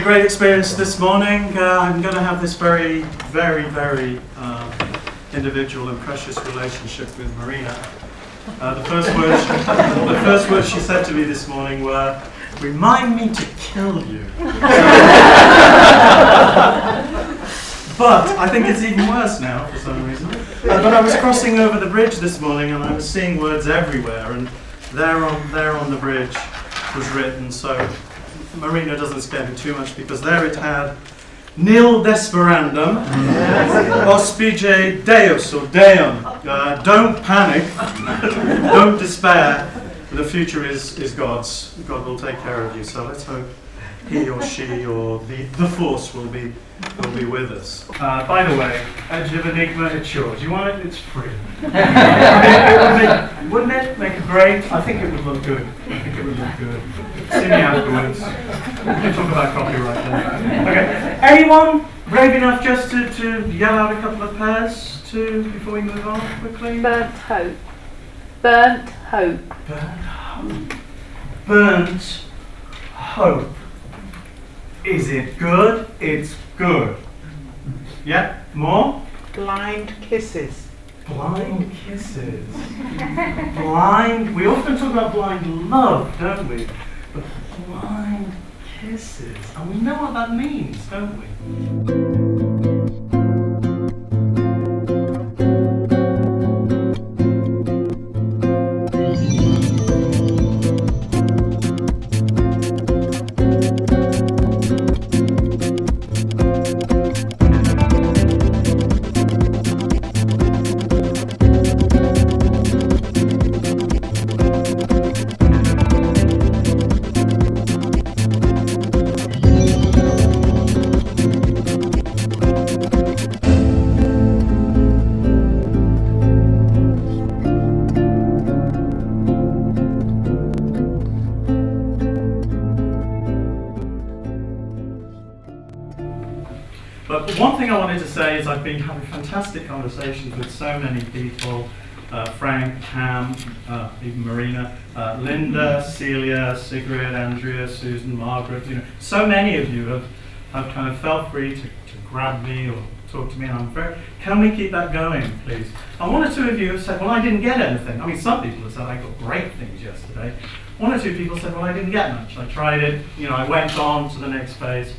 a great experience this morning. I'm going to have this very, very, very individual and precious relationship with Marina. The first words she said to me this morning were, "Remind me to kill you." But I think it's even worse now for some reason. But I was crossing over the bridge this morning and I was seeing words everywhere, and there on the bridge was written, so Marina doesn't scare me too much, because there it had, "Nil desperandum, auspice Deus or Deum." Don't panic, don't despair. The future is God's. God will take care of you. So let's hope he or she or the force will be with us. By the way, Edge of Enigma, it's yours. You want it? It's free. Wouldn't it make a great? I think it would look good. See me afterwards. We can talk about copyright then. Okay. Anyone brave enough just to yell out a couple of pairs before we move on quickly? Burnt hope. Burnt hope. Burnt hope. Burnt hope. Is it good? It's good. Yeah, more? Blind kisses. Blind kisses. Blind, we often talk about blind love, don't we? But blind kisses. And we know what that means, don't we? But one thing I wanted to say is I've been having fantastic conversations with so many people, Frank, Pam, even Marina, Linda, Celia, Sigrid, Andrea, Susan, Margaret, so many of you have kind of felt free to grab me or talk to me, and I'm very, can we keep that going, please? And one or two of you have said, well, I didn't get anything. I mean, some people have said, I got great things yesterday. One or two people said, well, I didn't get much. I tried it, I went on to the next phase.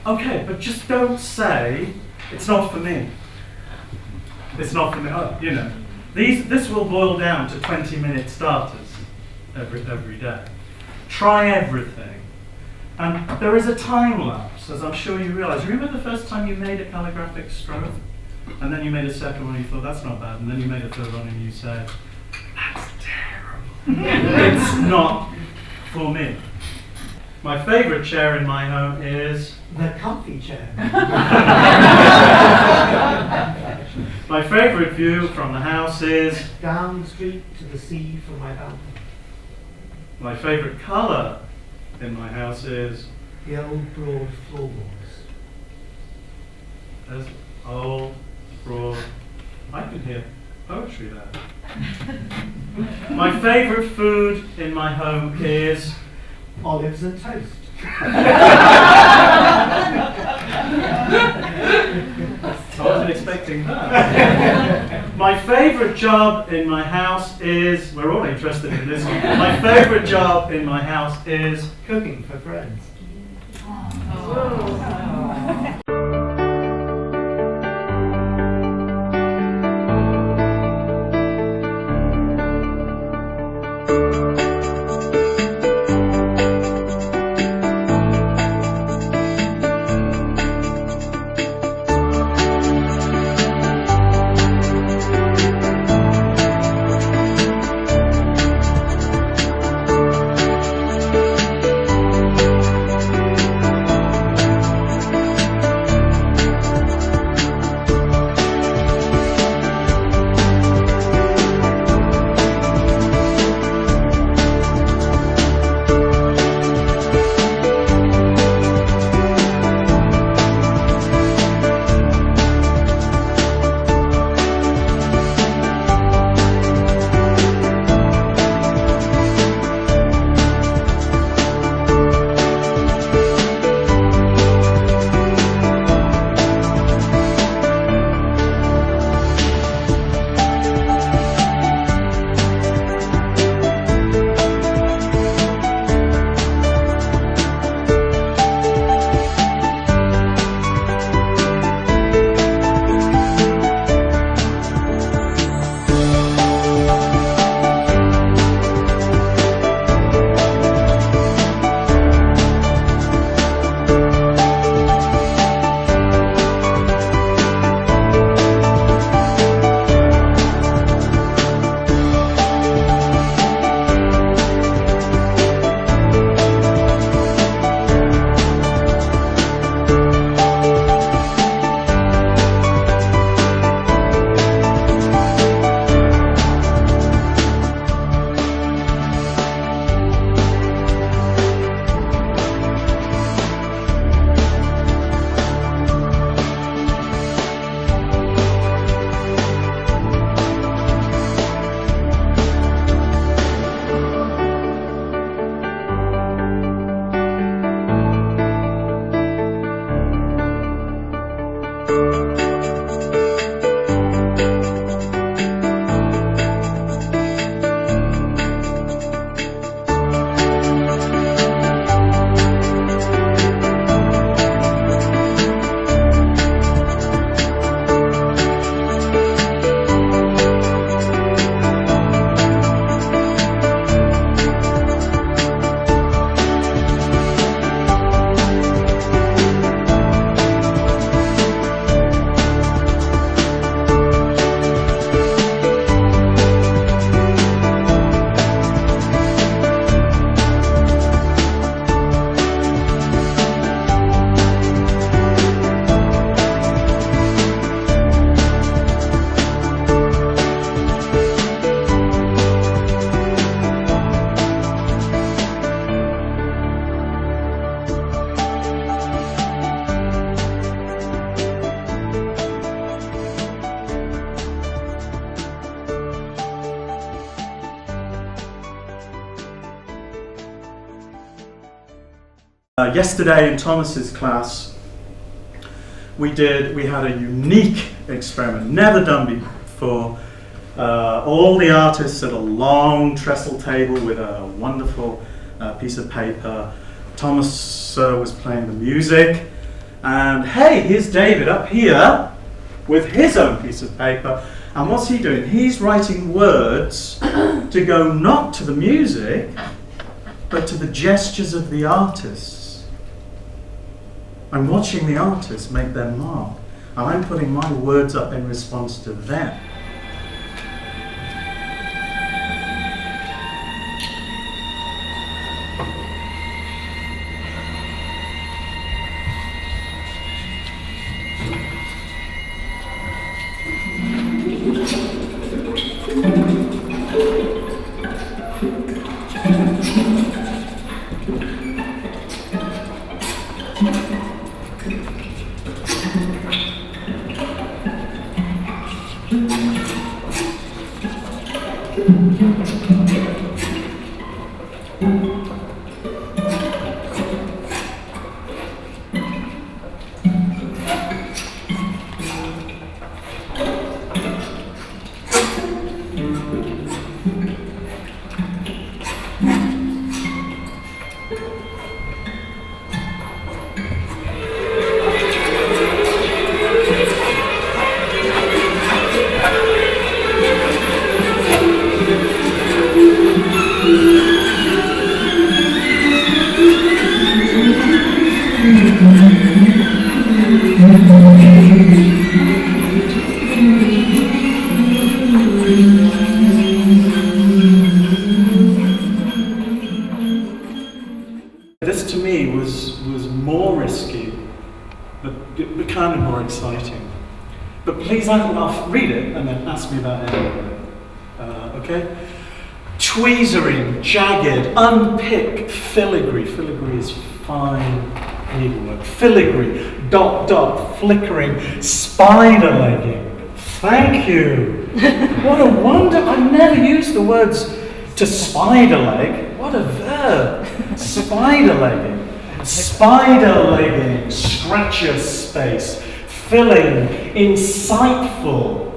Okay, but just don't say, it's not for me. It's not for me. Oh, this will boil down to 20-minute starters every day. Try everything. And there is a time lapse, as I'm sure you realize. Remember the first time you made a calligraphic stroke? And then you made a second one and you thought, that's not bad. And then you made a third one and you said, that's terrible. It's not for me. My favourite chair in my home is the comfy chair. My favourite view from the house is down the street to the sea from my balcony. My favourite colour in my house is the old broad floorboards. There's old broad. I can hear poetry there. My favourite food in my home is olives and toast. I wasn't expecting that. My favourite job in my house is, we're all interested in this one, my favourite job in my house is cooking for friends. Yesterday in Thomas's class, we had a unique experiment, never done before. All the artists at a long trestle table with a wonderful piece of paper. Thomas was playing the music, and hey, here's David up here with his own piece of paper. And what's he doing? He's writing words to go not to the music, but to the gestures of the artists. I'm watching the artists make their mark, and I'm putting my words up in response to them. This to me was more risky, but kind of more exciting. But please, I'll read it and then ask me about it. Okay? Tweezering, jagged, unpicked, filigree. Filigree is fine needlework. Filigree, dot, dot, flickering, spider legging. Thank you. What a wonder. I've never used the words to spider leg. What a verb. Spider legging. Spider legging. Scratcher space. Filling. Insightful.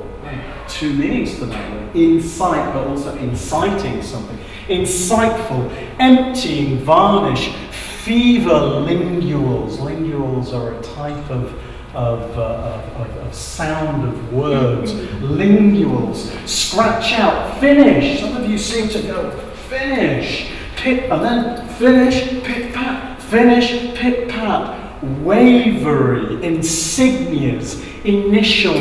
Two meanings to that word. Insight, but also inciting something. Insightful. Emptying. Varnish. Fever linguals. Linguals are a type of sound of words. Linguals. Scratch out. Finish. Some of you seem to go finish. Pit, and then finish. Pit pat. Finish. Pit pat. Wavery. Insignias. Initial.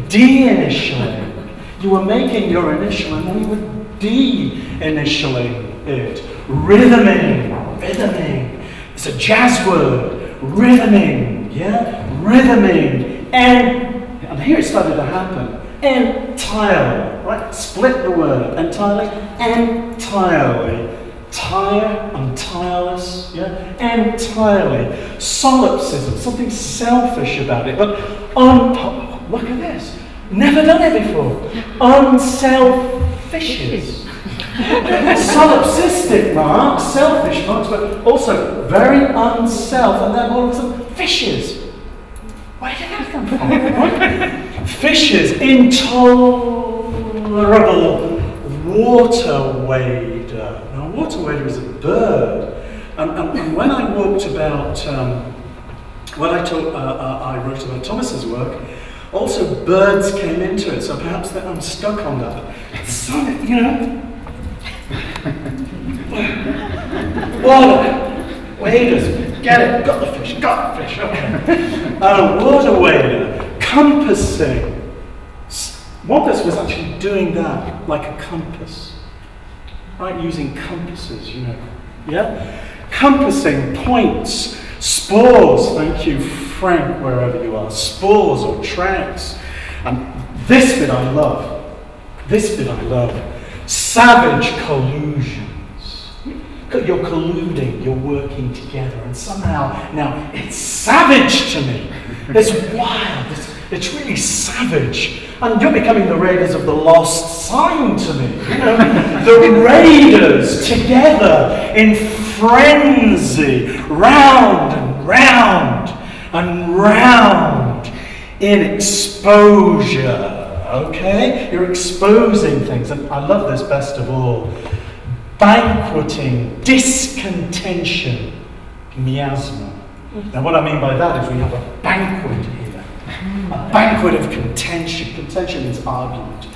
De-initialing. You were making your initial and then you were de-initialing it. Rhythming. Rhythming. It's a jazz word. Rhythming. Yeah? Rhythming. And here it started to happen. Entirely. Right? Split the word. Entirely. Entirely. Tire. I'm tireless. Yeah? Entirely. Solipsism. Something selfish about it. But look at this. Never done it before. Unselfishes. Solipsistic marks, selfish marks, but also very unself, and then all of a sudden, fishes. Where did that come from? Fishes, intolerable water wader. Now, a water wader is a bird, and when I walked about, when I wrote about Thomas's work, also birds came into it, so perhaps that I'm stuck on that. So, you know, water waders, get it, got the fish, okay. Water wader, compassing. Wampus was actually doing that like a compass, right? Using compasses, you know, yeah? Compassing, points, spores, thank you, Frank, wherever you are, spores or tracks. And this bit I love. Savage collusions. You're colluding, you're working together, and somehow now it's savage to me. It's wild, it's really savage. And you're becoming the Raiders of the Lost Sign to me. You know, the Raiders together in frenzy, round and round and round in exposure. Okay? You're exposing things, and I love this best of all. Banqueting, discontention, miasma. Now, what I mean by that is we have a banquet here. A banquet of contention. Contention is argument.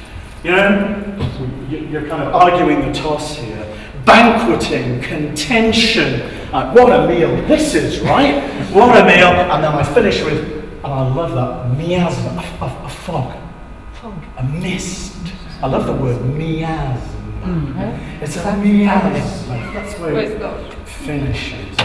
You know, you're kind of arguing the toss here. Banqueting, contention. What a meal this is, right? What a meal. And then I finish with, and I love that, miasma, a fog, a mist. I love the word miasma. It's a miasma. That's where it finishes.